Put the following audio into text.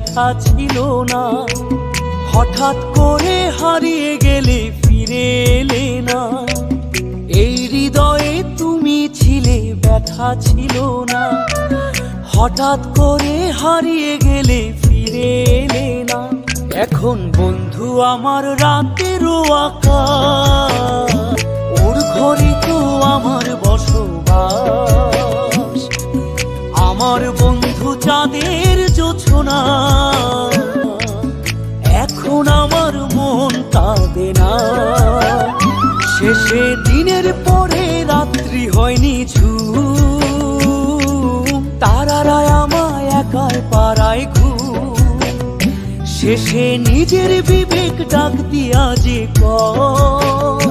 ব্যথা ছিল না। হঠাৎ করে হারিয়ে গেলে ফিরে এলে না, এই হৃদয়ে তুমি ছিলে ব্যথা ছিল না। হঠাৎ করে হারিয়ে গেলে ফিরে এলে না। এখন বন্ধু আমার রাতেরও আকাশ, ওর ঘরে তো আমার বসবাস। আমার বন্ধু চাঁদের জোছনা, এখন আমার মন কাঁদে না। শেষে দিনের পরে রাত্রি হয়নি ঝুম, তারারা আমায় একাই পাড়ায় ঘুম। শেষে নিজের বিবেক ডাক দিয়া যে কয়